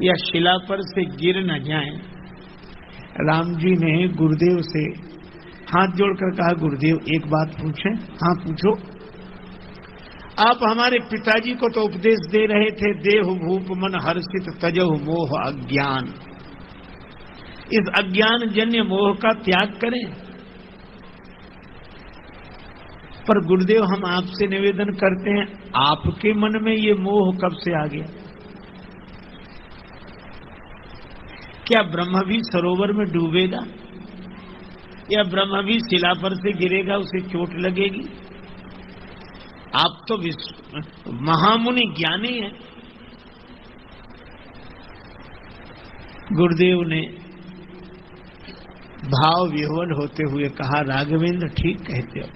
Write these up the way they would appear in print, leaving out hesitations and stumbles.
या शिला पर से गिर न जाएं। राम जी ने गुरुदेव से हाथ जोड़कर कहा, गुरुदेव एक बात पूछें? हाँ पूछो। आप हमारे पिताजी को तो उपदेश दे रहे थे, देह भूप मन हर्षित तजहु मोह अज्ञान। इस अज्ञान जन्य मोह का त्याग करें। पर गुरुदेव हम आपसे निवेदन करते हैं, आपके मन में ये मोह कब से आ गया? क्या ब्रह्म भी सरोवर में डूबेगा या ब्रह्म भी शिला पर से गिरेगा उसे चोट लगेगी? आप तो महामुनि ज्ञानी हैं। गुरुदेव ने भाव विह्वल होते हुए कहा, राघवेंद्र ठीक कहते हो।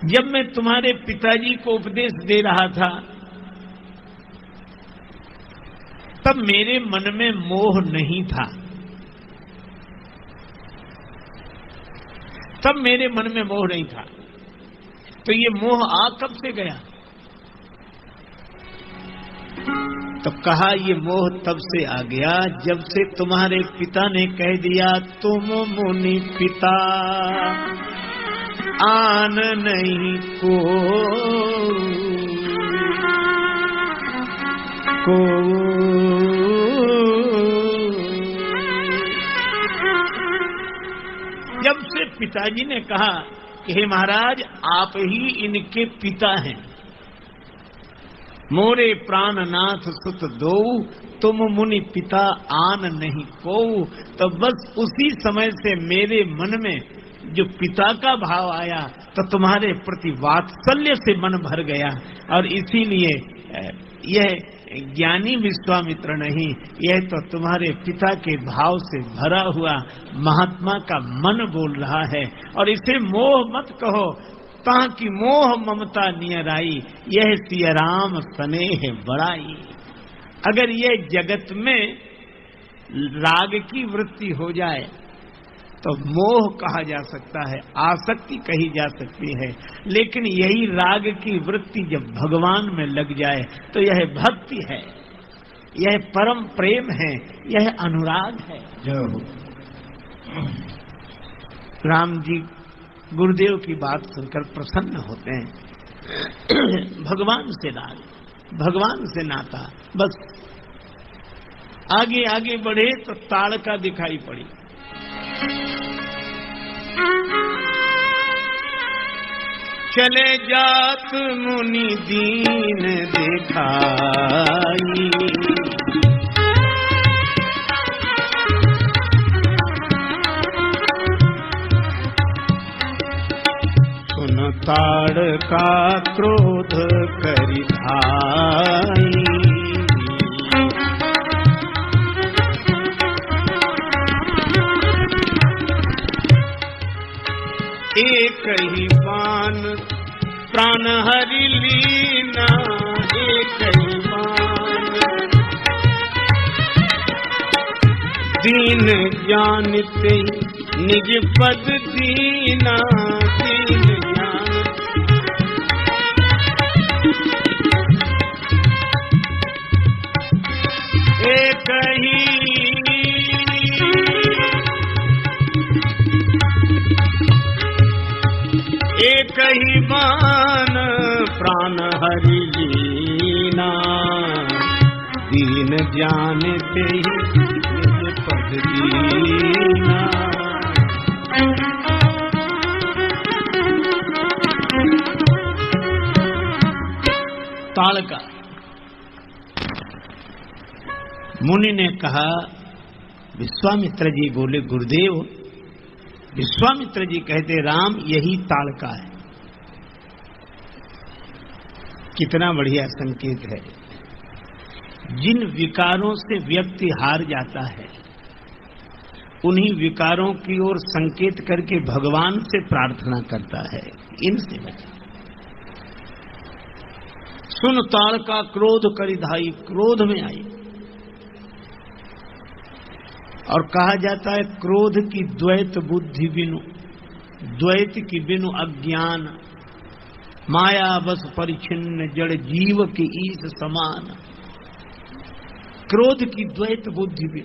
जब मैं तुम्हारे पिताजी को उपदेश दे रहा था तब मेरे मन में मोह नहीं था। तब मेरे मन में मोह नहीं था, तो ये मोह आ कब से गया? तो कहा ये मोह तब से आ गया जब से तुम्हारे पिता ने कह दिया, तुम मुनि पिता आन नहीं को जब से पिताजी ने कहा कि हे महाराज आप ही इनके पिता हैं, मोरे प्राणनाथ सुत दो तुम मुनि पिता आन नहीं को, तो बस उसी समय से मेरे मन में जो पिता का भाव आया तो तुम्हारे प्रति वात्सल्य से मन भर गया। और इसीलिए यह ज्ञानी विश्वामित्र नहीं, यह तो तुम्हारे पिता के भाव से भरा हुआ महात्मा का मन बोल रहा है। और इसे मोह मत कहो, ताकि मोह ममता नियराई, यह सिया राम स्नेह बड़ाई। अगर यह जगत में राग की वृत्ति हो जाए तो मोह कहा जा सकता है, आसक्ति कही जा सकती है, लेकिन यही राग की वृत्ति जब भगवान में लग जाए तो यह भक्ति है, यह परम प्रेम है, यह अनुराग है। जो राम जी गुरुदेव की बात सुनकर प्रसन्न होते हैं। भगवान से राग, भगवान से नाता। बस आगे आगे बढ़े तो ताड़का दिखाई पड़ी। चले जात मुनि दीन दिखाई, सुन ताड़का क्रोध करि धाई। एक ही बाण प्राण हरि लीना, एक ही बाण दीन जानते निज पद दीना, दीन जान। एक ही बाण प्राण हरि लीना, दीन जानते निज पद दीना। ताड़का मुनि ने कहा, विश्वामित्र जी बोले, गुरुदेव, विश्वामित्र जी कहते, राम यही ताड़का है। कितना बढ़िया संकेत है। जिन विकारों से व्यक्ति हार जाता है उन्हीं विकारों की ओर संकेत करके भगवान से प्रार्थना करता है, इनसे बचा। सुन ताड़का क्रोध करि धाई, क्रोध में आई। और कहा जाता है क्रोध की द्वैत बुद्धि बिनु, द्वैत की बिनु अज्ञान, माया बस परिचिन्न जड़ जीव की ईस समान। क्रोध की द्वैत बुद्धि भी,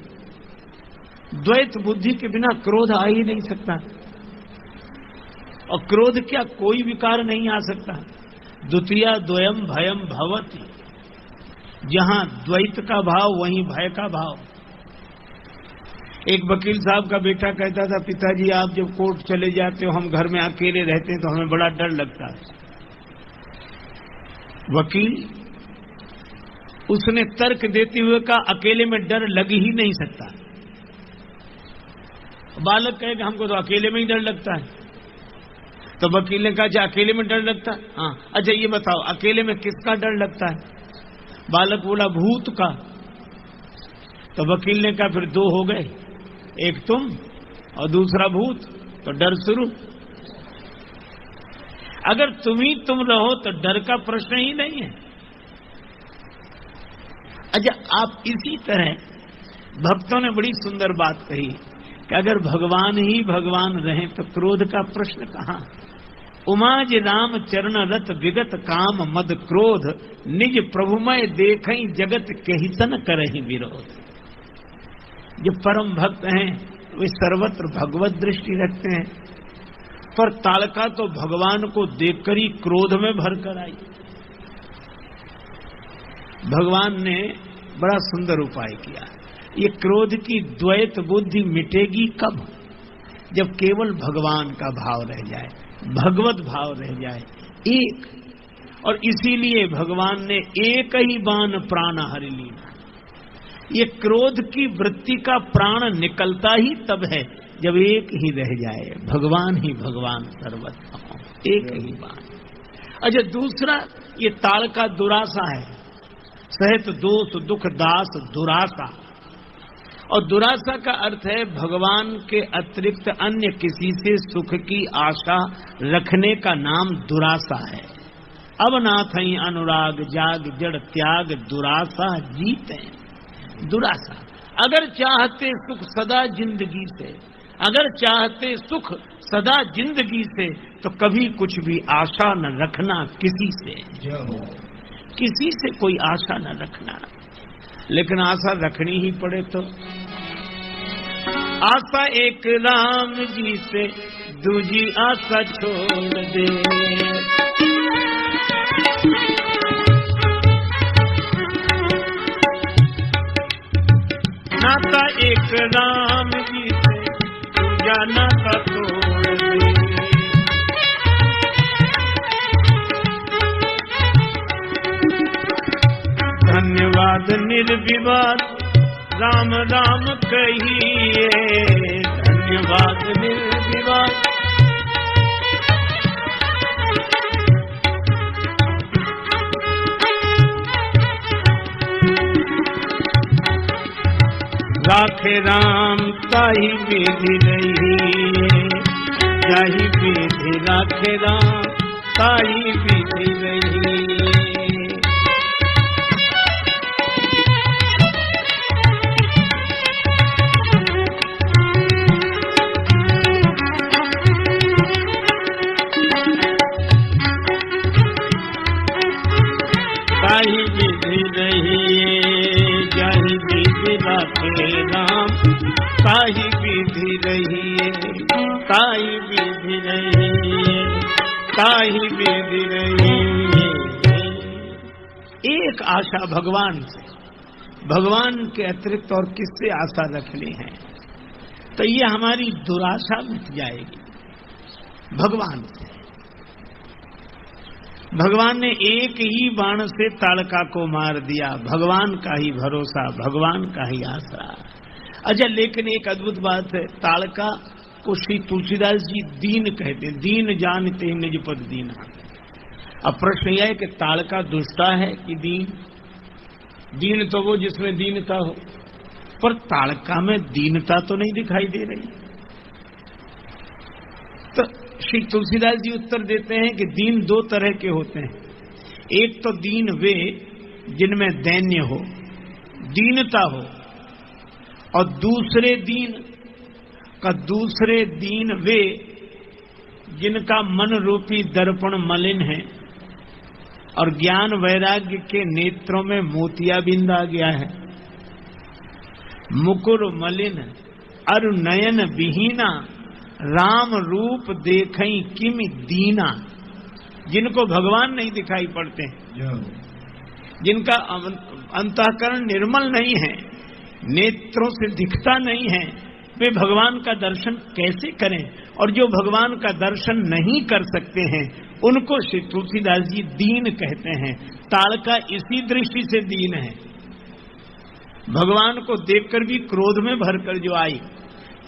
द्वैत बुद्धि के बिना क्रोध आ ही नहीं सकता। और क्रोध क्या कोई विकार नहीं आ सकता। द्वितीया द्वयम भयम भवति, जहां द्वैत का भाव वहीं भय का भाव। एक वकील साहब का बेटा कहता था, पिताजी आप जब कोर्ट चले जाते हो, हम घर में अकेले रहते हैं तो हमें बड़ा डर लगता है। वकील उसने तर्क देते हुए कहा, अकेले में डर लग ही नहीं सकता। बालक कहेगा हमको तो अकेले में ही डर लगता है। तो वकील ने कहा, अच्छा अकेले में डर लगता है? हाँ, अच्छा ये बताओ अकेले में किसका डर लगता है? बालक बोला भूत का। तो वकील ने कहा फिर दो हो गए, एक तुम और दूसरा भूत, तो डर शुरू। अगर तुम ही तुम रहो तो डर का प्रश्न ही नहीं है। अच्छा, आप इसी तरह भक्तों ने बड़ी सुंदर बात कही कि अगर भगवान ही भगवान रहे तो क्रोध का प्रश्न कहां। उमाज राम चरण रत विगत काम मद क्रोध, निज प्रभुमय देखई जगत कहिसन करहि विरोध। जो परम भक्त हैं वे सर्वत्र भगवत दृष्टि रखते हैं, पर ताड़का तो भगवान को देखकर ही क्रोध में भरकर आई। भगवान ने बड़ा सुंदर उपाय किया। ये क्रोध की द्वैत बुद्धि मिटेगी कब? जब केवल भगवान का भाव रह जाए, भगवत भाव रह जाए एक। और इसीलिए भगवान ने एक ही बाण प्राण हरि लीना। ये क्रोध की वृत्ति का प्राण निकलता ही तब है जब एक ही रह जाए, भगवान ही भगवान सर्वत्र, एक ही बाण। अच्छा, दूसरा ये ताड़का दुरासा है, सहित दोष दुख दास दुरासा। और दुरासा का अर्थ है भगवान के अतिरिक्त अन्य किसी से सुख की आशा रखने का नाम दुरासा है। अब नाथ ही अनुराग जाग जड़ त्याग दुरासा जीते। दुरासा, अगर चाहते सुख सदा जिंदगी से, अगर चाहते सुख सदा जिंदगी से, तो कभी कुछ भी आशा न रखना किसी से, किसी से कोई आशा न रखना। लेकिन आशा रखनी ही पड़े तो आशा एक राम जी से, दूजी आशा छोड़ दे। नाता एक राम जी से, दूजा नाता छोड़ दे। धन्यवाद निर्विवाद राम राम कहिए, धन्यवाद निर्विवाद। राखे राम ताही विधि रही, जाही विधि राखे राम ताही विधि रही। ताही विधि रही, जाही विधि राखे राम ताही विधि रही, ताही विधि रही, ताही विधि रही। एक आशा भगवान से, भगवान के अतिरिक्त और किससे आशा रखनी है? तो ये हमारी दुराशा मिट जाएगी भगवान से। भगवान ने एक ही बाण से ताड़का को मार दिया, भगवान का ही भरोसा, भगवान का ही आसरा। अच्छा, लेकिन एक अद्भुत बात है, ताड़का को श्री तुलसीदास जी दीन कहते हैं, दीन जानते निज पद दीना। अब प्रश्न यह है कि ताड़का दुष्टा है कि दीन? दीन तो वो जिसमें दीनता हो, पर ताड़का में दीनता तो नहीं दिखाई दे रही। तो श्री तुलसीदास जी उत्तर देते हैं कि दीन दो तरह के होते हैं। एक तो दीन वे जिनमें दैन्य हो, दीनता हो, और दूसरे दीन वे जिनका मन रूपी दर्पण मलिन है और ज्ञान वैराग्य के नेत्रों में मोतियाबिंद आ गया है। मुकुर मलिन अरु नयन विहीना, राम रूप देखई किमि दीना। जिनको भगवान नहीं दिखाई पड़ते, जिनका अंतःकरण निर्मल नहीं है, नेत्रों से दिखता नहीं है, वे भगवान का दर्शन कैसे करें? और जो भगवान का दर्शन नहीं कर सकते हैं उनको श्री तुलसीदास जी दीन कहते हैं। ताड़का इसी दृष्टि से दीन है। भगवान को देखकर भी क्रोध में भरकर जो आई,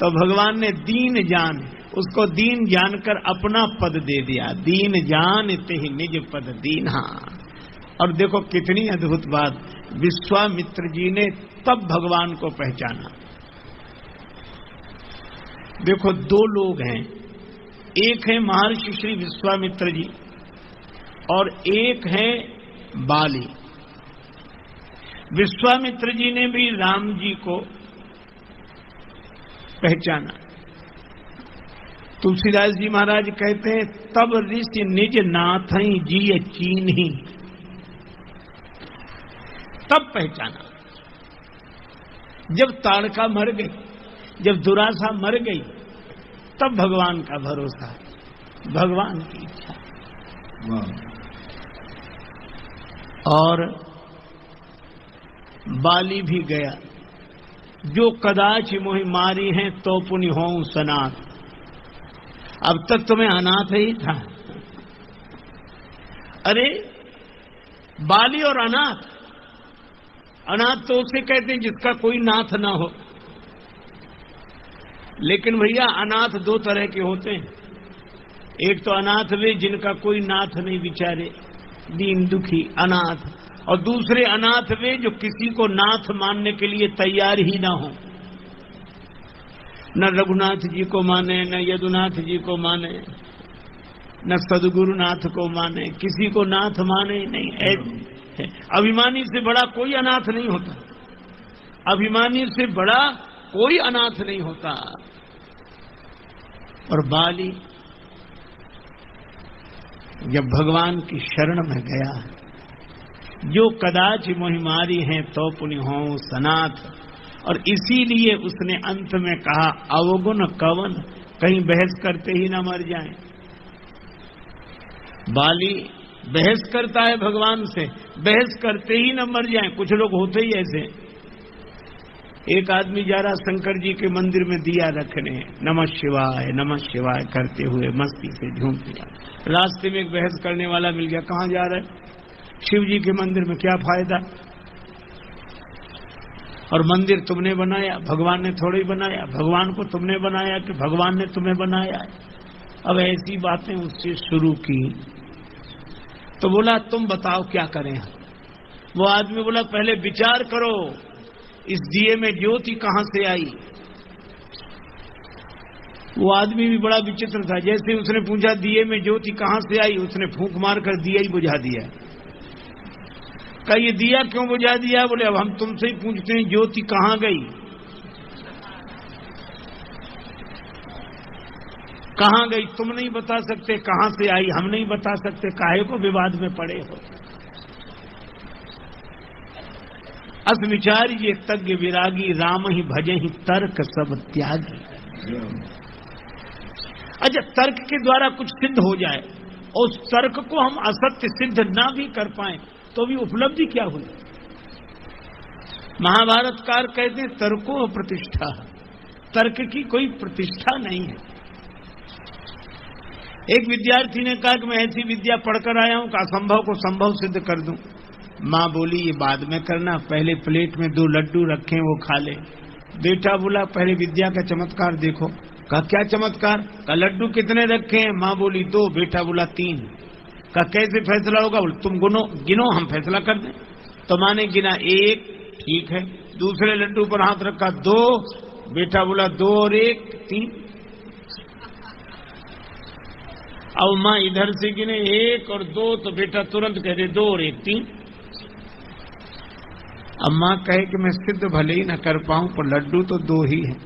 तो भगवान ने दीन जान, उसको दीन जानकर अपना पद दे दिया। दीन जान ते ही निज पद दीन्हा। और देखो कितनी अद्भुत बात, विश्वामित्र जी ने तब भगवान को पहचाना। देखो दो लोग हैं, एक है महर्षि श्री विश्वामित्र जी और एक है बाली। विश्वामित्र जी ने भी राम जी को पहचाना। तुलसीदास जी महाराज कहते हैं, तब ऋषि निज नाथई जी चीन्ही। तब पहचाना जब ताड़का मर गई, जब दुरासा मर गई, तब भगवान का भरोसा, भगवान की इच्छा। और बाली भी गया, जो कदाच मोहि मारी हैं तो पुनि होऊं सनाथ। अब तक तो मैं अनाथ ही था। अरे बाली और अनाथ, अनाथ तो उसे कहते हैं जिसका कोई नाथ ना हो। लेकिन भैया अनाथ दो तरह के होते हैं। एक तो अनाथ वे जिनका कोई नाथ नहीं, बिचारे दीन दुखी अनाथ, और दूसरे अनाथ वे जो किसी को नाथ मानने के लिए तैयार ही ना हो, न रघुनाथ जी को माने, न यदुनाथ जी को माने, न सदगुरुनाथ को माने, किसी को नाथ माने ही नहीं। अभिमानी से बड़ा कोई अनाथ नहीं होता, अभिमानी से बड़ा कोई अनाथ नहीं होता। और बाली जब भगवान की शरण में गया, जो कदाच मोहि मारी हैं तो पुनि होऊं सनाथ, और इसीलिए उसने अंत में कहा, अवगुण कवन, कहीं बहस करते ही ना मर जाएं। बाली बहस करता है भगवान से, बहस करते ही न मर जाएं। कुछ लोग होते ही ऐसे। एक आदमी जा रहा शंकर जी के मंदिर में दिया रखने, नमः शिवाय करते हुए मस्ती से झूम दिया। रास्ते में एक बहस करने वाला मिल गया, कहाँ जा रहे? शिव जी के मंदिर में, क्या फायदा? और मंदिर तुमने बनाया, भगवान ने थोड़ा ही बनाया। भगवान को तुमने बनाया कि भगवान ने तुम्हें बनाया? अब ऐसी बातें उससे शुरू की। तो बोला, तुम बताओ क्या करें? वो आदमी बोला, पहले विचार करो, इस दिए में ज्योति कहां से आई? वो आदमी भी बड़ा विचित्र था। जैसे उसने पूछा दिए में ज्योति कहां से आई, उसने फूंक मारकर दिया ही बुझा दिया। कहा, ये दिया क्यों बुझा दिया? बोले, अब हम तुमसे ही पूछते हैं, ज्योति कहां गई? कहां गई तुम नहीं बता सकते, कहां से आई हम नहीं बता सकते, काहे को विवाद में पड़े हो? अस विचार ये तज्ञ विरागी, राम ही भजे ही तर्क सब त्यागी। अच्छा, तर्क के द्वारा कुछ सिद्ध हो जाए और उस तर्क को हम असत्य सिद्ध ना भी कर पाए तो भी उपलब्धि क्या हुई? महाभारतकार कहते हैं, तर्को प्रतिष्ठा, तर्क की कोई प्रतिष्ठा नहीं है। एक विद्यार्थी ने कहा कि मैं ऐसी विद्या पढ़कर आया हूं कि असंभव को संभव सिद्ध कर दूं। माँ बोली, ये बाद में करना, पहले प्लेट में 2 लड्डू रखें, वो खा ले। बेटा बोला, पहले विद्या का चमत्कार देखो। कहा, क्या चमत्कार? कहा, लड्डू कितने रखे हैं? माँ बोली 2, बेटा बोला 3। कहा, कैसे फैसला होगा? बोले, तुम गिनो, हम फैसला कर दें। तो माँ ने गिना 1, ठीक है। दूसरे लड्डू पर हाथ रखा 2, बेटा बोला 2 और 1, 3। अब माँ इधर से गिने 1 और 2, तो बेटा तुरंत कह दे 2 और 1, 3। अब माँ कहे कि मैं सिद्ध भले ही न कर पाऊं, पर लड्डू तो 2 ही है।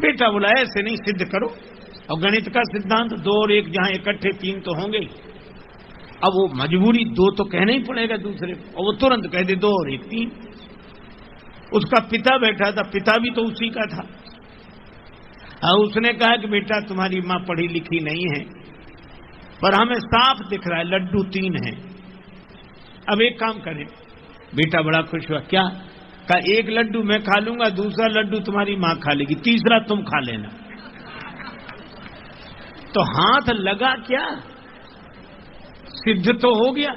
बेटा बोला, ऐसे नहीं, सिद्ध करो। और गणित का सिद्धांत 2 और 1 जहां इकट्ठे 3 तो होंगे। अब वो मजबूरी 2 तो कहना ही पड़ेगा दूसरे को, और वो तुरंत कह दे 2 और 1, 3। उसका पिता बैठा था, पिता भी तो उसी का था। और उसने कहा कि बेटा तुम्हारी मां पढ़ी लिखी नहीं है, पर हमें साफ दिख रहा है लड्डू 3 हैं। अब एक काम करें। बेटा बड़ा खुश हुआ। क्या? कहा 1 लड्डू मैं खा लूंगा, दूसरा लड्डू तुम्हारी मां खा लेगी, तीसरा तुम खा लेना। तो हाथ लगा क्या? सिद्ध तो हो गया,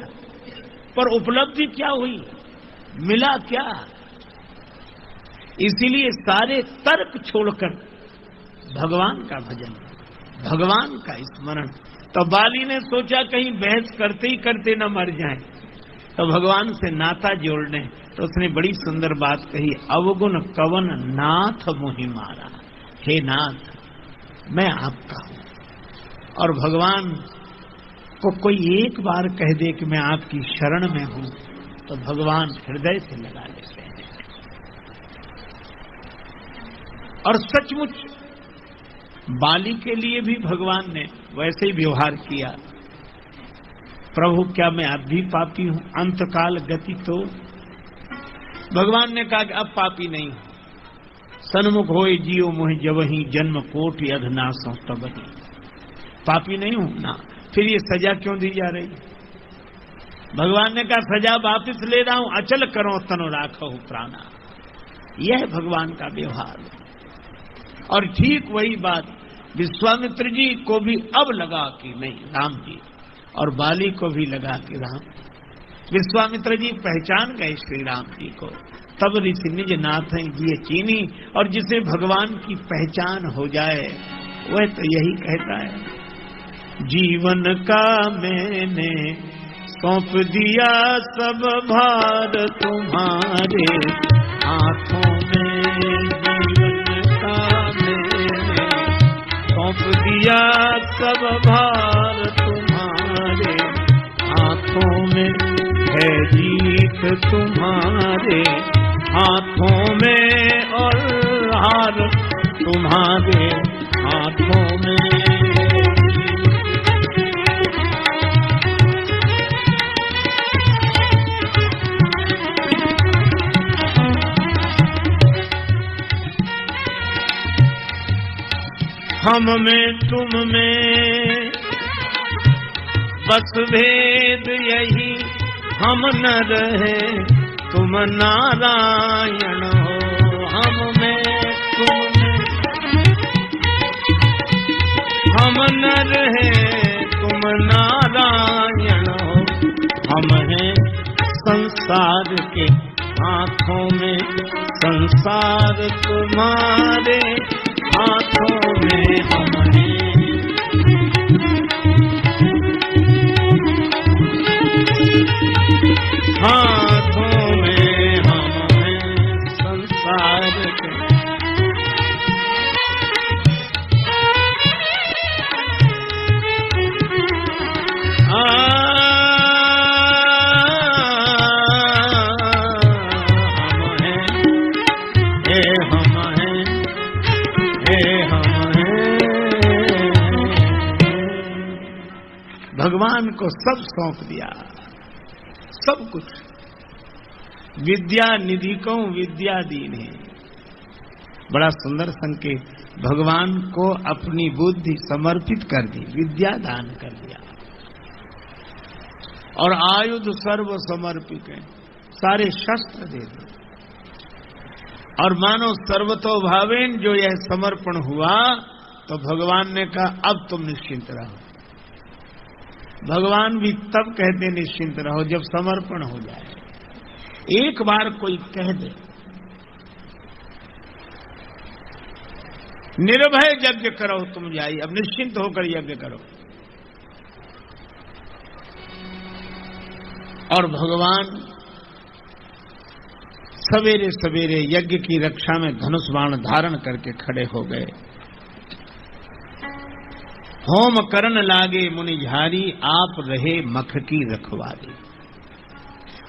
पर उपलब्धि क्या हुई? मिला क्या? इसीलिए सारे तर्क छोड़कर भगवान का भजन, भगवान का स्मरण। तो बाली ने सोचा कहीं बहस करते ही करते न मर जाए, तो भगवान से नाता जोड़ने। तो उसने बड़ी सुंदर बात कही, अवगुण कवन नाथ मोहि मारा। हे नाथ, मैं आपका हूं। और भगवान को कोई एक बार कह दे कि मैं आपकी शरण में हूं, तो भगवान हृदय से लगा लेते हैं। और सचमुच बाली के लिए भी भगवान ने वैसे ही व्यवहार किया। प्रभु क्या मैं अब भी पापी हूं? अंतकाल गति तो। भगवान ने कहा कि अब पापी नहीं हूं। सन्मुख होए जियो मोहि जबहि, जन्म कोटि अधनासों तबहि। पापी नहीं हूं ना, फिर ये सजा क्यों दी जा रही? भगवान ने कहा सजा वापिस ले रहा हूं, अचल करो तनो राखो प्राणा। यह भगवान का व्यवहार। और ठीक वही बात विश्वामित्र जी को भी अब लगा कि नहीं राम जी, और बाली को भी लगा कि राम। विश्वामित्र जी पहचान गए श्री राम जी को। तब ऋषि निज नाथ जी चीनी। और जिसे भगवान की पहचान हो जाए वह तो यही कहता है, जीवन का मैंने सौंप दिया सब भार तुम्हारे हाथों में। जीवन का मैंने सौंप दिया सब भार तुम्हारे हाथों में। है जीत तुम्हारे हाथों में और हार तुम्हारे हाथों में। हम में तुम में बस भेद यही, हम न रहे तुम नारायण हो। हम में तुम में हम न रहे तुम नारायण हो। हम हैं संसार के हाथों में, संसार तुम्हारे हाथों में। हम हैं हाथों में, हम हैं संसार के। भगवान को सब सौंप दिया, सब कुछ। विद्या निधि को विद्या दीन है। बड़ा सुंदर संकेत। भगवान को अपनी बुद्धि समर्पित कर दी, विद्या दान कर दिया। और आयुध सर्व समर्पित है, सारे शस्त्र दे दिए। और मानो सर्वतो भावेन जो यह समर्पण हुआ, तो भगवान ने कहा अब तुम निश्चिंत रहो। भगवान भी तब कहते निश्चिंत रहो जब समर्पण हो जाए। एक बार कोई कह दे निर्भय यज्ञ करो तुम जाइए, अब निश्चिंत होकर यज्ञ करो। और भगवान सवेरे सवेरे यज्ञ की रक्षा में धनुष बाण धारण करके खड़े हो गए। होम करन लागे मुनि झारी, आप रहे मख की रखवाली।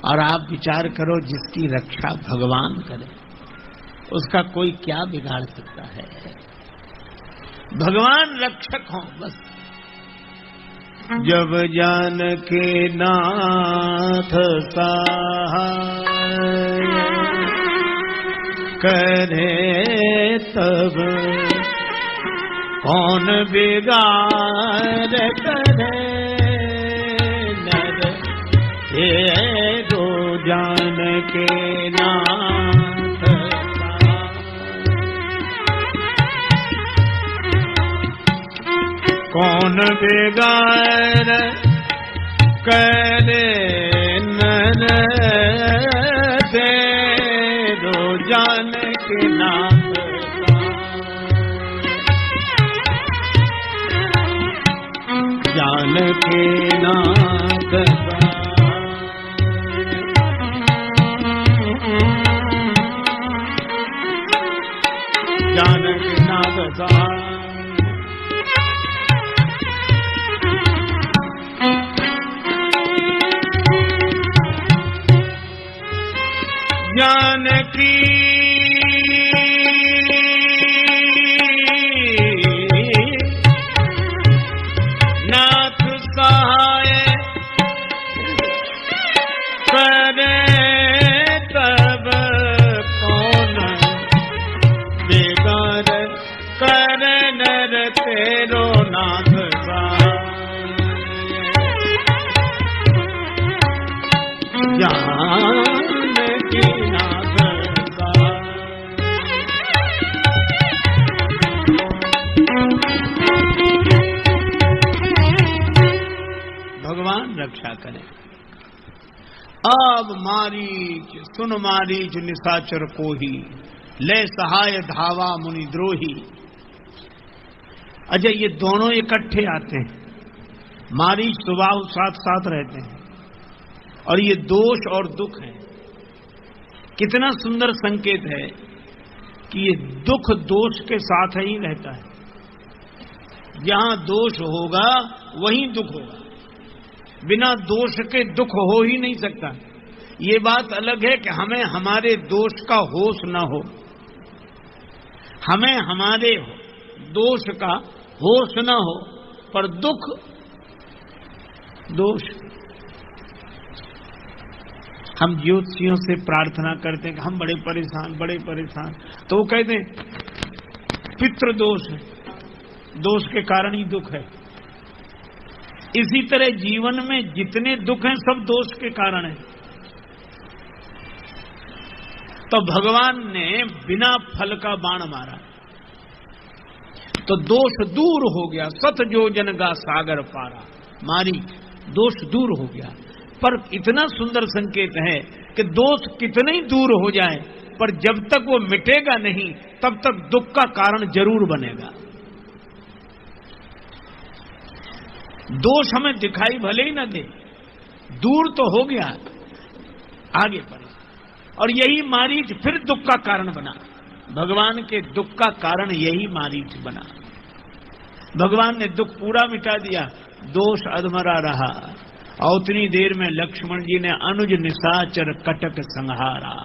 और आप विचार करो, जिसकी रक्षा भगवान करे उसका कोई क्या बिगाड़ सकता है? भगवान रक्षक हो बस। जब जान के नाथ सहाय, करे तब कौन बिगाड़ करे नर ये दो जान के नाथ कौन बिगाड़ करे नर दे दो जान के नाथ जान के नाथ जान के नाथ जानकी नाथ सहाय करे तब कौन बिगाड़ करे नर तेरो नाथ जानकी नाथ भगवान रक्षा करें। अब मारीच सुन मारीच निशाचर को ही ले सहाय धावा मुनि द्रोही। अजय ये दोनों इकट्ठे आते हैं, मारीच सुबाहु साथ साथ रहते हैं और ये दोष और दुख है। कितना सुंदर संकेत है कि ये दुख दोष के साथ ही रहता है। जहां दोष होगा वहीं दुख होगा, बिना दोष के दुख हो ही नहीं सकता। ये बात अलग है कि हमें हमारे दोष का होश न हो, हमें हमारे दोष का होश न हो, पर दुख दोष। हम ज्योतिषियों से प्रार्थना करते हैं कि हम बड़े परेशान, तो वो कहते हैं पितृ दोष है, दोष के कारण ही दुख है। इसी तरह जीवन में जितने दुख हैं सब दोष के कारण है। तो भगवान ने बिना फल का बाण मारा तो दोष दूर हो गया। सत योजन का सागर पारा, मारी दोष दूर हो गया। पर इतना सुंदर संकेत है कि दोष कितने ही दूर हो जाए पर जब तक वो मिटेगा नहीं तब तक दुख का कारण जरूर बनेगा। दोष हमें दिखाई भले ही न दे, दूर तो हो गया, आगे बढ़े। और यही मारीच फिर दुख का कारण बना। भगवान के दुख का कारण यही मारीच बना। भगवान ने दुख पूरा मिटा दिया, दोष अधमरा रहा। और उतनी देर में लक्ष्मण जी ने अनुज निशाचर कटक संहारा,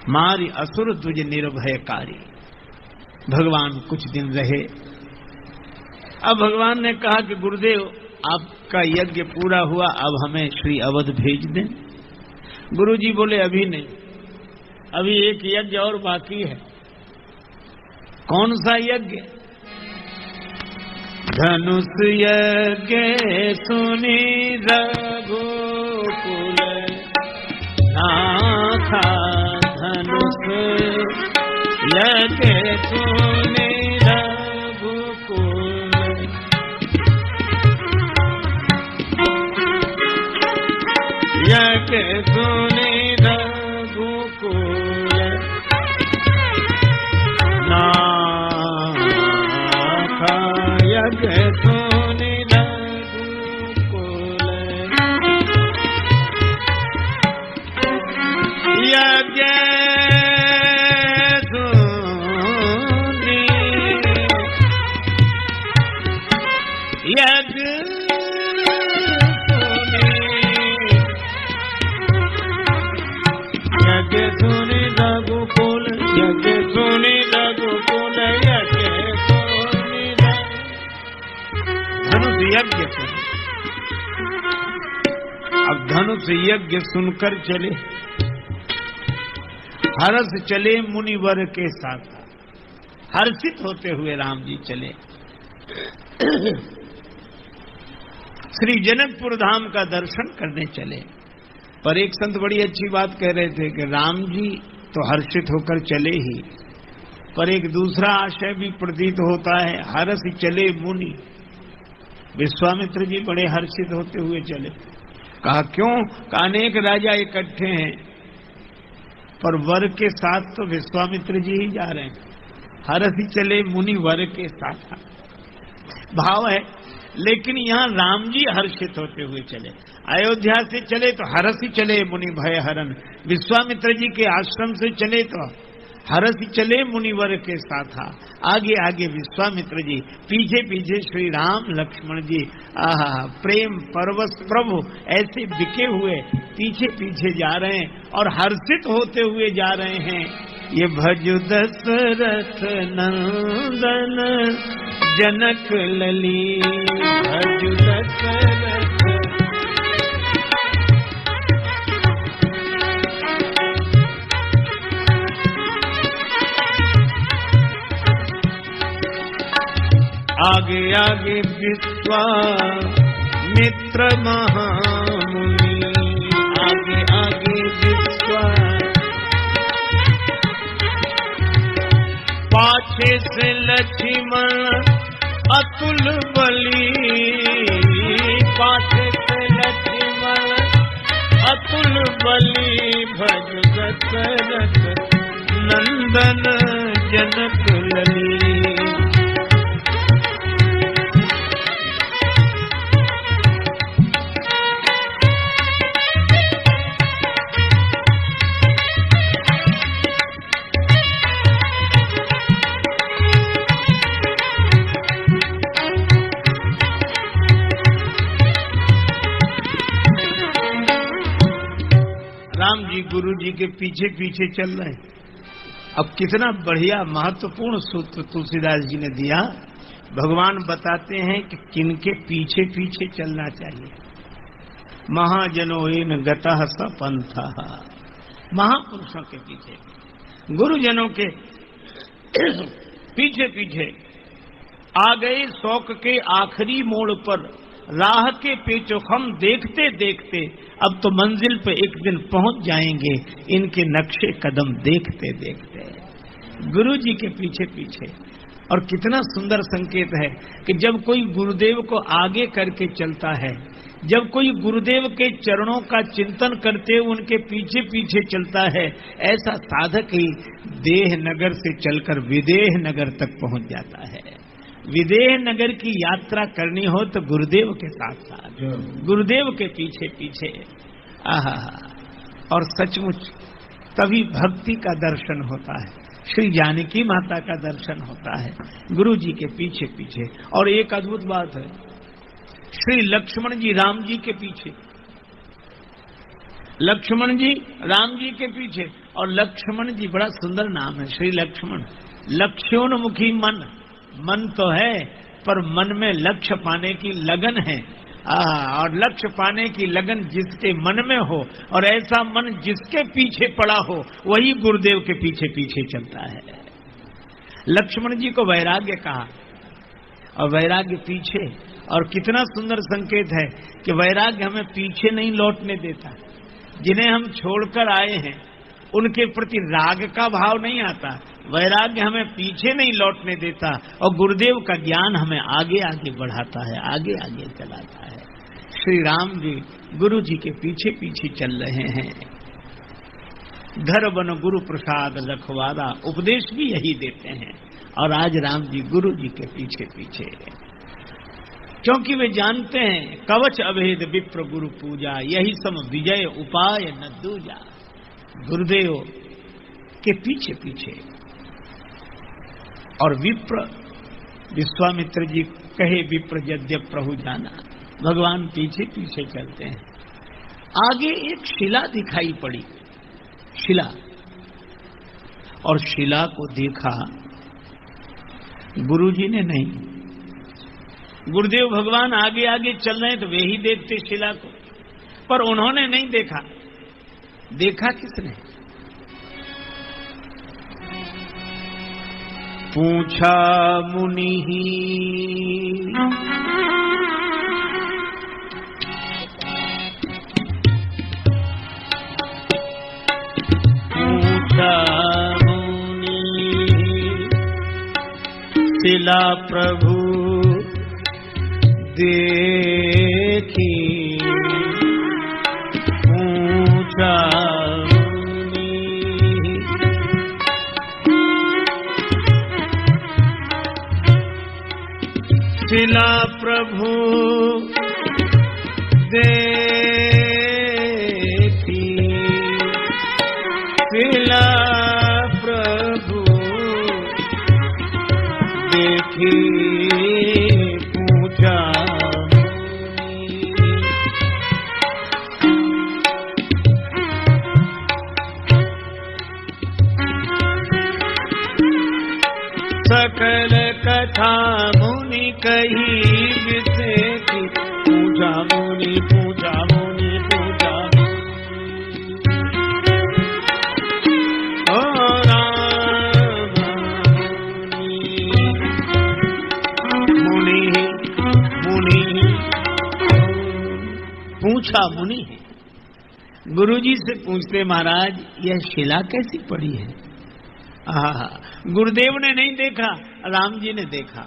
मारी असुर तुझ निर्भयकारी। भगवान कुछ दिन रहे। अब भगवान ने कहा कि गुरुदेव आपका यज्ञ पूरा हुआ, अब हमें श्री अवध भेज दें। गुरुजी बोले अभी नहीं, अभी एक यज्ञ और बाकी है। कौन सा यज्ञ? धनुष यज्ञ सुनी रघुकुल नाथा, धनुष यज्ञ सुनी रघुकुल, यज्ञ सुनी रघुकुल नाथा, यज्ञ सुनी रघुकुल, यज्ञ सुनी, यज्ञ यज्ञ सुनी रघुकुल, यज्ञ सुनी रघुकुल, यज्ञ सुनी धनुष यज्ञ सुनी। अब धनुष यज्ञ सुनकर चले हर्ष चले मुनिवर के साथ। हर्षित होते हुए राम जी चले। श्री जनकपुर धाम का दर्शन करने चले। पर एक संत बड़ी अच्छी बात कह रहे थे कि राम जी तो हर्षित होकर चले ही, पर एक दूसरा आशय भी प्रतीत होता है, हर्ष चले मुनि। विश्वामित्र जी बड़े हर्षित होते हुए चले। कहा क्यों? कहा अनेक राजा इकट्ठे हैं, पर वर के साथ तो विश्वामित्र जी ही जा रहे हैं। हर्ष चले मुनि वर के साथ भाव है। लेकिन यहाँ राम जी हर्षित होते हुए चले। अयोध्या से चले तो हर्ष चले मुनि भय हरन। विश्वामित्र जी के आश्रम से चले तो हर्ष चले मुनिवर के साथ। आगे आगे विश्वामित्र जी, पीछे पीछे श्री राम लक्ष्मण जी। आहा, प्रेम परवश प्रभु ऐसे बिके हुए पीछे पीछे जा रहे हैं और हर्षित होते हुए जा रहे हैं। ये भजु दशरथ नंदन जनक लली, भजु दशरथ। आगे आगे विश्वामित्र महामुनि, आगे आगे पाछे से लक्ष्मण अतुल बली, पाछे से लक्ष्मण अतुल बली। भज दशरथ नंदन जनक लली। राम जी गुरु जी के पीछे पीछे चल रहे हैं। अब कितना बढ़िया महत्वपूर्ण सूत्र तुलसीदास जी ने दिया। भगवान बताते हैं कि किनके पीछे पीछे चलना चाहिए। महाजनोन गतः स पंथः, महापुरुषों के पीछे, गुरुजनों के पीछे पीछे। आ गए शौक के आखिरी मोड़ पर, राह के पेचोखम देखते देखते अब तो मंजिल पे एक दिन पहुंच जाएंगे, इनके नक्शे कदम देखते देखते। गुरु जी के पीछे पीछे। और कितना सुंदर संकेत है कि जब कोई गुरुदेव को आगे करके चलता है, जब कोई गुरुदेव के चरणों का चिंतन करते हुए उनके पीछे पीछे चलता है, ऐसा साधक ही देह नगर से चलकर विदेह नगर तक पहुंच जाता है। विदेह नगर की यात्रा करनी हो तो गुरुदेव के साथ साथ, गुरुदेव के पीछे पीछे। आहा, और सचमुच तभी भक्ति का दर्शन होता है, श्री जानकी माता का दर्शन होता है गुरु जी के पीछे पीछे। और एक अद्भुत बात है, श्री लक्ष्मण जी राम जी के पीछे, लक्ष्मण जी राम जी के पीछे। और लक्ष्मण जी बड़ा सुंदर नाम है, श्री लक्ष्मण। लक्ष्योन्मुखी मन, मन तो है पर मन में लक्ष्य पाने की लगन है। और लक्ष्य पाने की लगन जिसके मन में हो और ऐसा मन जिसके पीछे पड़ा हो, वही गुरुदेव के पीछे पीछे चलता है। लक्ष्मण जी को वैराग्य कहा और वैराग्य पीछे। और कितना सुंदर संकेत है कि वैराग्य हमें पीछे नहीं लौटने देता। जिन्हें हम छोड़कर आए हैं उनके प्रति राग का भाव नहीं आता, वैराग्य हमें पीछे नहीं लौटने देता। और गुरुदेव का ज्ञान हमें आगे आगे बढ़ाता है, आगे आगे चलाता है। श्री राम जी गुरु जी के पीछे पीछे चल रहे हैं। घर बन गुरु प्रसाद रखवारा, उपदेश भी यही देते हैं। और आज राम जी गुरु जी के पीछे पीछे, क्योंकि वे जानते हैं कवच अभेद विप्र गुरु पूजा, यही सम विजय उपाय न दूजा। गुरुदेव के पीछे पीछे। और विप्र, विश्वामित्र जी कहे विप्र यद्य प्रभु जाना, भगवान पीछे पीछे चलते हैं। आगे एक शिला दिखाई पड़ी, शिला। और शिला को देखा गुरुजी ने नहीं, गुरुदेव भगवान आगे आगे चल रहे हैं तो वे ही देखते शिला को, पर उन्होंने नहीं देखा। देखा किसने? पूछा मुनि पूछा मुनि शिला प्रभु देखी पूछा शिला प्रभु देखी शिला प्रभु देखी पूछा सकल कथा मुनि कही विसेखी पूजा मुनि पूजा मुनि पूजा ओ राम मुनि मुनि पूछा मुनि। गुरुजी से पूछते महाराज यह शिला कैसी पड़ी है? गुरुदेव ने नहीं देखा, राम जी ने देखा।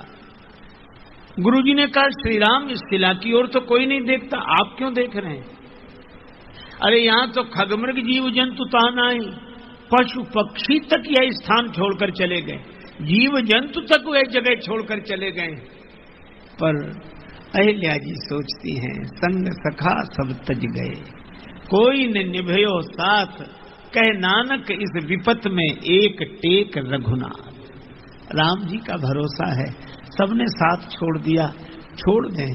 गुरुजी ने कहा श्री राम इस शिला की ओर तो कोई नहीं देखता, आप क्यों देख रहे हैं? अरे यहाँ तो खगमृग जीव जंतु तान आए, पशु पक्षी तक यह स्थान छोड़कर चले गए, जीव जंतु तक वह जगह छोड़कर चले गए। पर अहिल्या जी सोचती हैं संग सखा सब तज गए, कोई न निभयो साथ, कह नानक इस विपत में एक टेक रघुनाथ। राम जी का भरोसा है, सबने साथ छोड़ दिया, छोड़ दें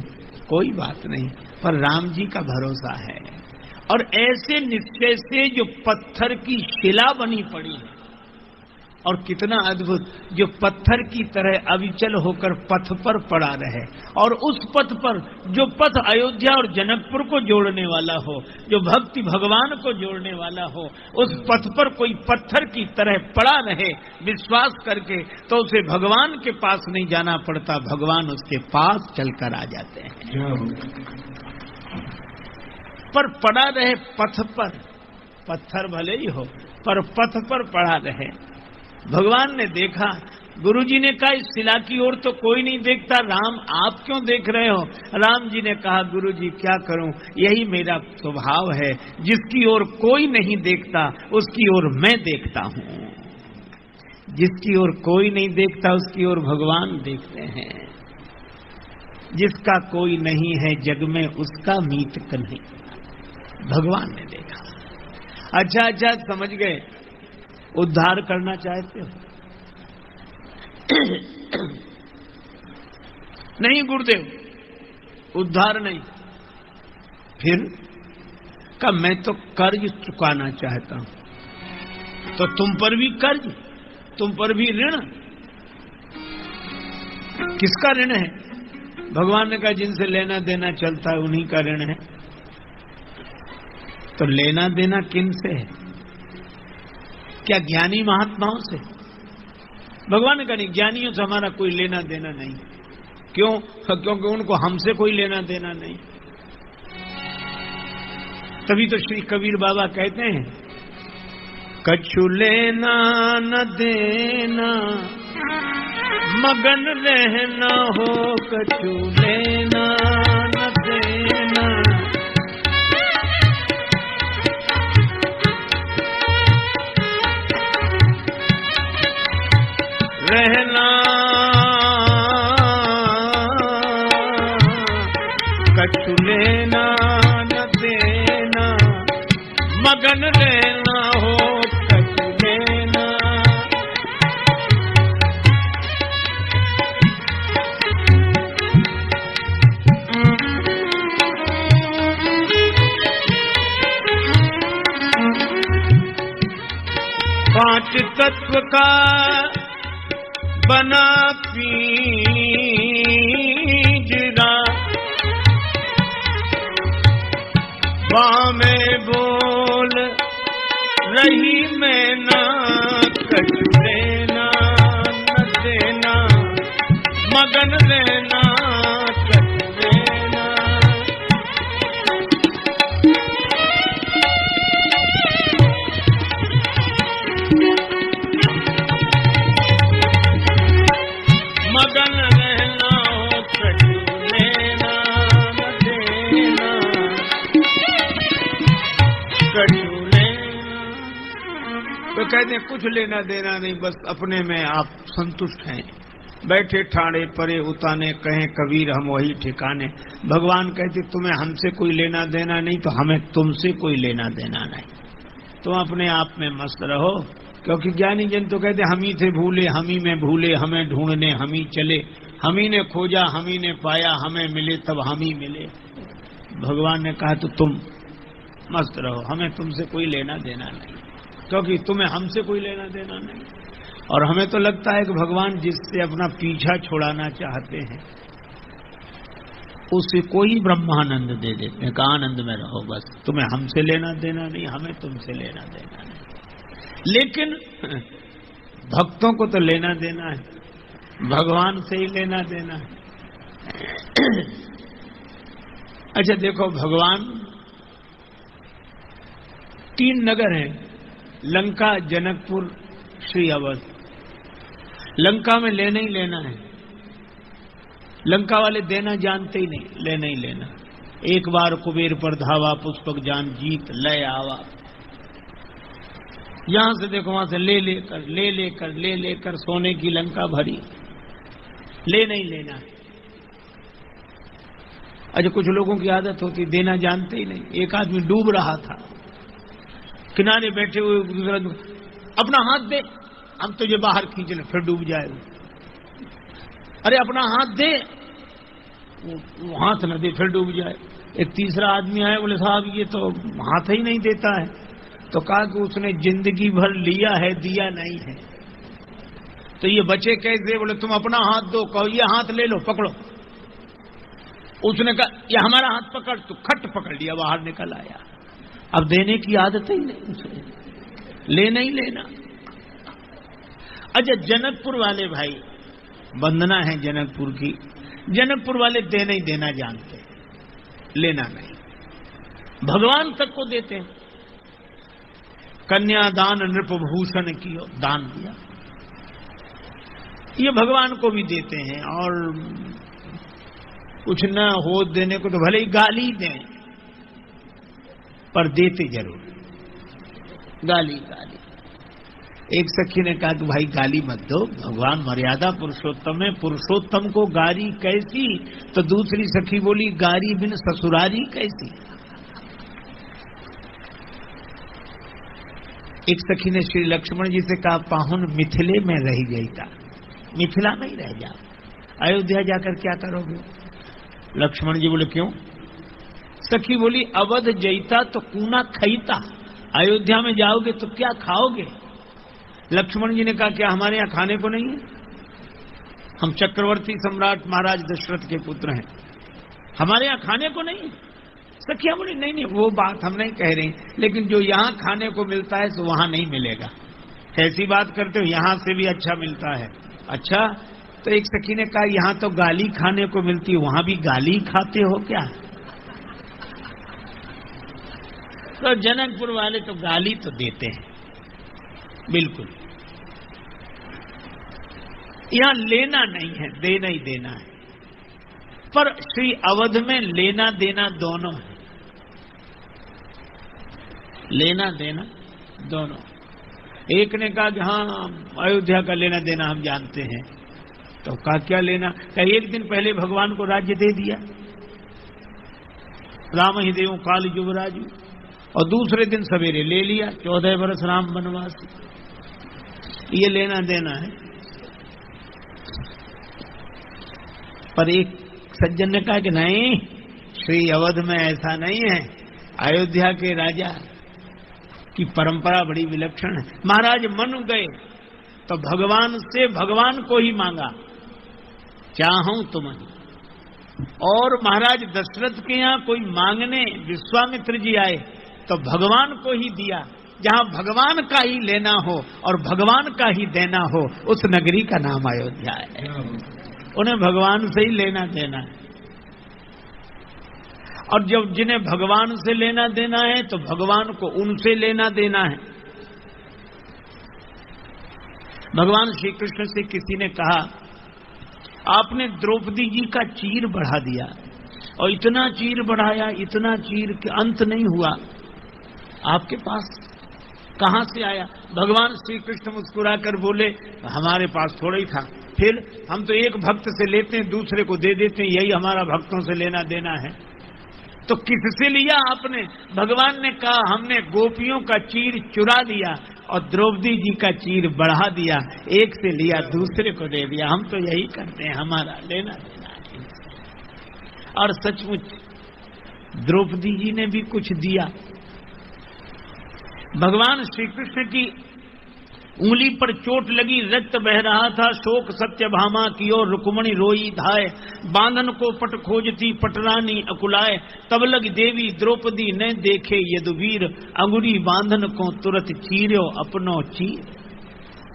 कोई बात नहीं, पर राम जी का भरोसा है। और ऐसे निश्चय से जो पत्थर की शिला बनी पड़ी है, और कितना अद्भुत, जो पत्थर की तरह अविचल होकर पथ पर पड़ा रहे, और उस पथ पर जो पथ अयोध्या और जनकपुर को जोड़ने वाला हो, जो भक्ति भगवान को जोड़ने वाला हो, उस पथ पर कोई पत्थर की तरह पड़ा रहे विश्वास करके, तो उसे भगवान के पास नहीं जाना पड़ता, भगवान उसके पास चलकर आ जाते हैं। पर पड़ा रहे पथ पर, पत्थर भले ही हो पर पथ पर पड़ा रहे। भगवान ने देखा, गुरुजी ने कहा इस शिला की ओर तो कोई नहीं देखता, राम आप क्यों देख रहे हो? राम जी ने कहा गुरुजी क्या करूं, यही मेरा स्वभाव है, जिसकी ओर कोई नहीं देखता उसकी ओर मैं देखता हूं, जिसकी ओर कोई नहीं देखता उसकी ओर भगवान देखते हैं, जिसका कोई नहीं है जग में उसका मीत कन्हैया, भगवान ने देखा। अच्छा समझ गए, उद्धार करना चाहते हो? नहीं गुरुदेव, उद्धार नहीं। फिर का मैं तो कर्ज चुकाना चाहता हूं। तो तुम पर भी कर्ज, तुम पर भी ऋण। किसका ऋण है? भगवान ने कहा जिनसे लेना देना चलता है उन्हीं का ऋण है। तो लेना देना किन से है? क्या ज्ञानी महात्माओं से? भगवान ने कहा नहीं, ज्ञानियों से हमारा कोई लेना देना नहीं। क्यों? क्योंकि उनको हमसे कोई लेना देना नहीं। तभी तो श्री कबीर बाबा कहते हैं कछु लेना न देना मगन रहना हो, कछु लेना न देना रहना, कछु लेना न देना मगन रहना हो, कछु लेना। पांच तत्व का बना पिंजरा, में बोल रही मैं ना, कछु देना न देना। कहते हैं कुछ लेना देना नहीं, बस अपने में आप संतुष्ट हैं, बैठे ठाणे परे उताने, कहें कबीर हम वही ठिकाने। भगवान कहते तुम्हें हमसे कोई लेना देना नहीं तो हमें तुमसे कोई लेना देना नहीं, तुम अपने आप में मस्त रहो। क्योंकि ज्ञानी जन तो कहते हम ही थे भूले, हम ही में भूले, हमें ढूंढने हम ही चले, हम ही ने खोजा हम ही ने पाया, हमें मिले तब हम ही मिले। भगवान ने कहा तो तुम मस्त रहो, हमें तुमसे कोई लेना देना नहीं, क्योंकि तुम्हें हमसे कोई लेना देना नहीं। और हमें तो लगता है कि भगवान जिससे अपना पीछा छुड़ाना चाहते हैं उसे कोई ब्रह्मानंद दे देते हैं कि आनंद में रहो, बस तुम्हें हमसे लेना देना नहीं, हमें तुमसे लेना देना नहीं। लेकिन भक्तों को तो लेना देना है, भगवान से ही लेना देना है। अच्छा देखो, भगवान 3 नगर हैं, लंका, जनकपुर, श्री अवध। लंका में लेना ही लेना है, लंका वाले देना जानते ही नहीं, लेना ही लेना। एक बार कुबेर पर धावा, पुष्पक जान जीत लय आवा। यहां से देखो, वहां से ले लेकर सोने की लंका भरी, लेना ही लेना है। अच्छा, कुछ लोगों की आदत होती देना जानते ही नहीं। एक आदमी डूब रहा था, किनारे बैठे हुए दूसरा अपना हाथ दे, हम तुझे बाहर खींच ले, फिर डूब जाए। अरे अपना हाथ दे, वो हाथ न दे, फिर डूब जाए। एक तीसरा आदमी आया, बोले साहब ये तो हाथ ही नहीं देता है। तो कहा कि उसने जिंदगी भर लिया है, दिया नहीं है, तो ये बचे कैसे? बोले तुम अपना हाथ दो, कहो ये हाथ ले लो, पकड़ो। उसने कहा ये हमारा हाथ पकड़, तो खट पकड़ लिया, बाहर निकल आया। अब देने की आदत ही नहीं उसे, लेना ही लेना। अच्छा, जनकपुर वाले भाई, वंदना है जनकपुर की, जनकपुर वाले देना ही देना जानते, लेना नहीं। भगवान तक को देते हैं। कन्यादान नृपभूषण की दान दिया, ये भगवान को भी देते हैं। और कुछ न हो देने को तो भले ही गाली दें, पर देते जरूर, गाली गाली। एक सखी ने कहा कि भाई गाली मत दो, भगवान मर्यादा पुरुषोत्तम है, पुरुषोत्तम को गाली कैसी? तो दूसरी सखी बोली गारी बिन ससुरारी कैसी। एक सखी ने श्री लक्ष्मण जी से कहा पाहुन मिथिले में रह जाता, मिथिला में ही रह जा, अयोध्या जाकर क्या करोगे? लक्ष्मण जी बोले क्यों? सखी बोली अवध जईता तो कूना खईता, अयोध्या में जाओगे तो क्या खाओगे? लक्ष्मण जी ने कहा क्या हमारे यहाँ खाने को नहीं है? हम चक्रवर्ती सम्राट महाराज दशरथ के पुत्र हैं, हमारे यहाँ खाने को नहीं है। सखिया बोली नहीं नहीं, वो बात हम नहीं कह रही, लेकिन जो यहाँ खाने को मिलता है तो वहां नहीं मिलेगा। कैसी बात करते हो, यहाँ से भी अच्छा मिलता है। अच्छा, तो एक सखी ने कहा यहाँ तो गाली खाने को मिलती है, वहां भी गाली खाते हो क्या? तो जनकपुर वाले तो गाली तो देते हैं, बिल्कुल। यहां लेना नहीं है, देना ही देना है। पर श्री अवध में लेना देना दोनों है, लेना देना दोनों। एक ने कहा कि हाँ अयोध्या का लेना देना हम जानते हैं, तो कहा क्या लेना? क्या एक दिन पहले भगवान को राज्य दे दिया, राम ही देव काल युवराज, और दूसरे दिन सवेरे ले लिया, 14 वर्ष राम वनवास। ये लेना देना है। पर एक सज्जन ने कहा कि नहीं, श्री अवध में ऐसा नहीं है, अयोध्या के राजा की परंपरा बड़ी विलक्षण है। महाराज मन गए तो भगवान से भगवान को ही मांगा, चाहूं तुम्हें। और महाराज दशरथ के यहाँ कोई मांगने विश्वामित्र जी आए तो भगवान को ही दिया। जहां भगवान का ही लेना हो और भगवान का ही देना हो, उस नगरी का नाम अयोध्या है। उन्हें भगवान से ही लेना देना है। और जब जिन्हें भगवान से लेना देना है तो भगवान को उनसे लेना देना है। भगवान श्री कृष्ण से किसी ने कहा आपने द्रौपदी जी का चीर बढ़ा दिया, और इतना चीर बढ़ाया, इतना चीर कि अंत नहीं हुआ, आपके पास कहां से आया? भगवान श्री कृष्ण मुस्कुराकर बोले, हमारे पास थोड़ा ही था, फिर हम तो एक भक्त से लेते हैं दूसरे को दे देते हैं, यही हमारा भक्तों से लेना देना है। तो किससे लिया आपने? भगवान ने कहा, हमने गोपियों का चीर चुरा लिया और द्रौपदी जी का चीर बढ़ा दिया, एक से लिया दूसरे को दे दिया। हम तो यही करते हैं, हमारा लेना देना है। और सचमुच द्रौपदी जी ने भी कुछ दिया। भगवान श्री कृष्ण की उंगली पर चोट लगी, रक्त बह रहा था, शोक सत्यभामा की ओर रुक्मणी रोई धाय, बांधन को पट खोजती पटरानी अकुलाए, तब लग देवी द्रौपदी ने देखे यदुवीर, अंगुरी बांधन को तुरंत चीर्यो अपनो चीर,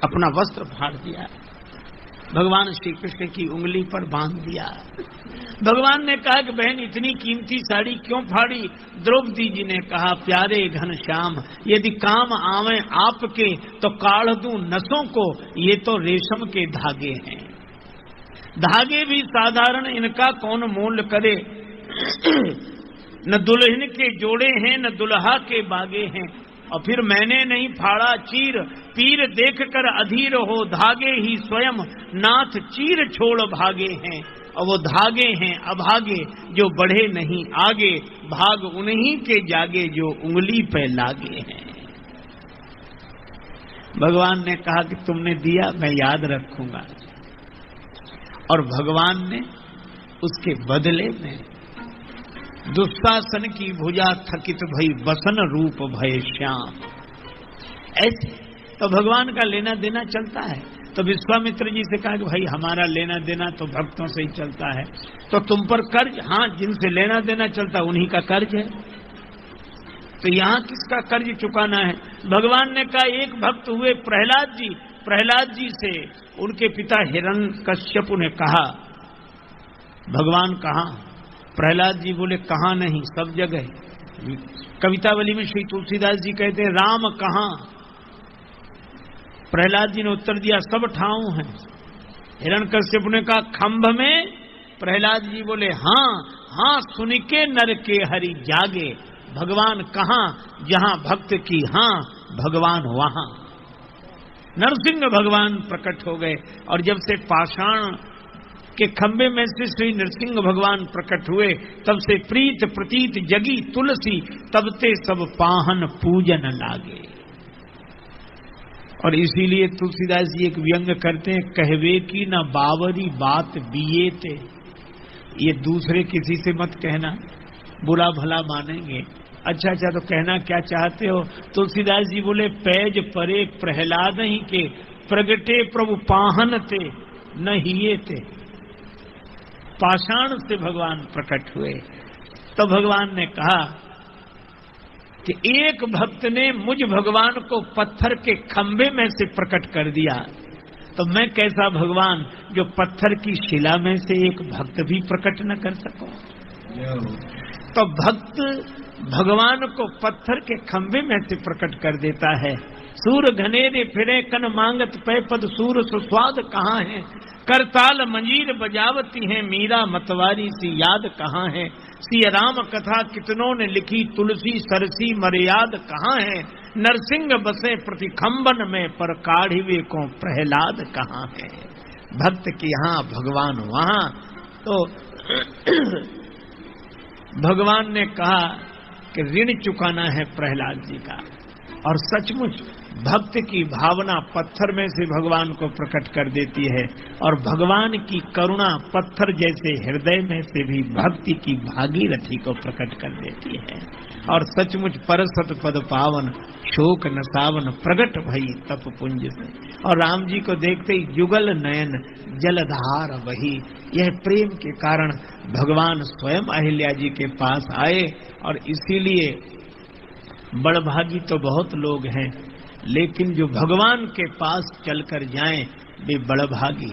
अपना वस्त्र फाड़ दिया, भगवान श्री कृष्ण की उंगली पर बांध दिया। भगवान ने कहा कि बहन इतनी कीमती साड़ी क्यों फाड़ी? द्रौपदी जी ने कहा, प्यारे घनश्याम, यदि काम आवे आपके तो काढ़ दूं नसों को, ये तो रेशम के धागे हैं, धागे भी साधारण, इनका कौन मोल करे, न दुल्हन के जोड़े हैं न दुल्हा के बागे हैं, और फिर मैंने नहीं फाड़ा चीर, पीर देख कर अधीर हो, धागे ही स्वयं नाथ चीर छोड़ भागे हैं, और वो धागे हैं अभागे जो बढ़े नहीं आगे, भाग उन्हीं के जागे जो उंगली पे लागे हैं। भगवान ने कहा कि तुमने दिया, मैं याद रखूंगा। और भगवान ने उसके बदले में दुस्शासन की भुजा थकित भई बसन रूप भय श्याम। ऐसे तो भगवान का लेना देना चलता है। तो विश्वामित्र जी से कहा कि भाई हमारा लेना देना तो भक्तों से ही चलता है, तो तुम पर कर्ज, हाँ जिनसे लेना देना चलता उन्हीं का कर्ज है, तो यहाँ किसका कर्ज चुकाना है? भगवान ने कहा, एक भक्त हुए प्रहलाद जी से उनके पिता हिरण्यकश्यप ने कहा, भगवान कहाँ? प्रहलाद जी बोले, कहाँ नहीं, सब जगह। कवितावली में श्री तुलसीदास जी कहते हैं, राम कहाँ? प्रहलाद जी ने उत्तर दिया, सब ठाऊं है। हिरण्यकश्यप ने कहा, खंभ में? प्रहलाद जी बोले, हाँ हाँ, सुन के नर के हरि जागे, भगवान कहाँ? जहां भक्त की हाँ, भगवान वहां। नरसिंह भगवान प्रकट हो गए, और जब से पाषाण के खंबे में से श्री नरसिंह भगवान प्रकट हुए, तब से प्रीत प्रतीत जगी तुलसी, तब ते सब पाहन पूजन लागे। और इसीलिए तुलसीदास जी एक व्यंग करते हैं, कहवे की न बावरी बात बिये थे, ये दूसरे किसी से मत कहना, बुरा भला मानेंगे। अच्छा तो कहना क्या चाहते हो? तुलसीदास जी बोले, पैज परे प्रहलाद ही के, प्रगटे प्रभु पाहन थे न हिये थे। पाषाण से भगवान प्रकट हुए, तो भगवान ने कहा कि एक भक्त ने मुझ भगवान को पत्थर के खंभे में से प्रकट कर दिया, तो मैं कैसा भगवान जो पत्थर की शिला में से एक भक्त भी प्रकट न कर सकूं? तो भक्त भगवान को पत्थर के खंभे में से प्रकट कर देता है। सूर घनेरे फिरे कन मांगत पै पद, सूर सुस्वाद कहाँ है? करताल मंजीर बजावती है, मीरा मतवारी सी याद कहाँ है? सिया राम कथा कितनों ने लिखी, तुलसी सरसी मर्याद कहाँ है? नरसिंह बसे प्रतिखंबन में, पर काढ़िवे को प्रहलाद कहाँ है? भक्त की यहाँ भगवान वहां। तो भगवान ने कहा कि ऋण चुकाना है प्रहलाद जी का, और सचमुच भक्त की भावना पत्थर में से भगवान को प्रकट कर देती है, और भगवान की करुणा पत्थर जैसे हृदय में से भी भक्ति की भागीरथी को प्रकट कर देती है। और सचमुच परसत पद पावन, शोक न सावन, प्रगट भई तप पुंज से। और राम जी को देखते ही जुगल नयन जलधार वही। यह प्रेम के कारण भगवान स्वयं अहिल्या जी के पास आए, और इसीलिए बड़भागी तो बहुत लोग हैं, लेकिन जो भगवान के पास चलकर जाएं वे बड़भागी।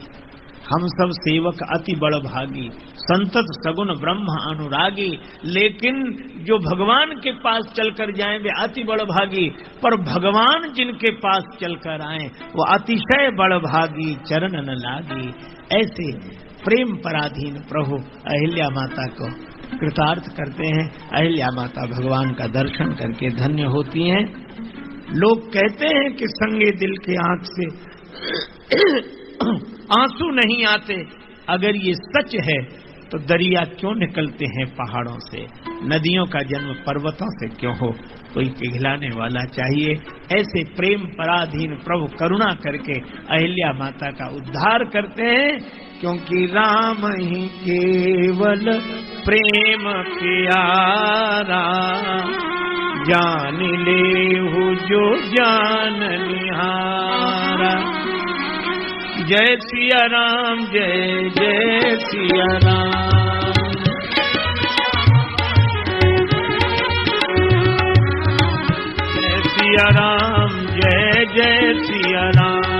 हम सब सेवक अति बड़भागी, संतत सगुन ब्रह्म अनुरागी। लेकिन जो भगवान के पास चलकर जाएं वे अति बड़भागी, पर भगवान जिनके पास चलकर आए वो अतिशय बड़भागी, चरण न लागी। ऐसे प्रेम पराधीन प्रभु अहिल्या माता को कृतार्थ करते हैं। अहिल्या माता भगवान का दर्शन करके धन्य होती हैं। लोग कहते हैं कि संगे दिल के आंख से आंसू नहीं आते। अगर ये सच है तो दरिया क्यों निकलते हैं पहाड़ों से? नदियों का जन्म पर्वतों से क्यों हो? कोई पिघलाने वाला चाहिए। ऐसे प्रेम पराधीन प्रभु करुणा करके अहिल्या माता का उद्धार करते हैं, क्योंकि राम ही केवल प्रेम प्यारा, जान लेहु जो जान निहारा। जय सिया राम, जय जय सिया राम। जय सिया राम, जय जय सिया राम।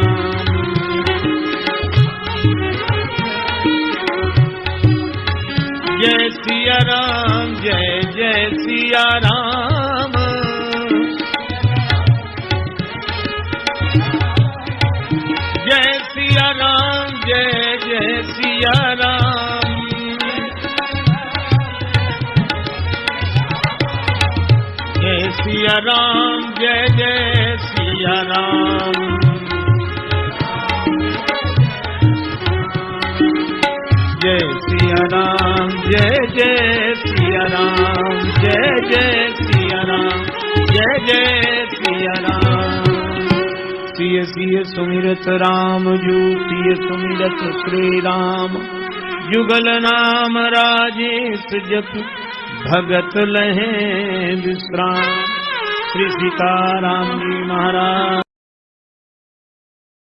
जय सिया राम, जय जय सिया राम। जय सिया राम, जय जय सिया राम। जय सिया राम, जय जय सिया राम। जय सिया राम, जय जय सिया राम। जय जय सिया राम, जय जय सिया राम। सिय सिय सुमिरत राम जू, सिय सुमिरत श्री राम। जुगल नाम राजेश जप, भगत लहे विश्राम। श्री सीताराम जी महाराज।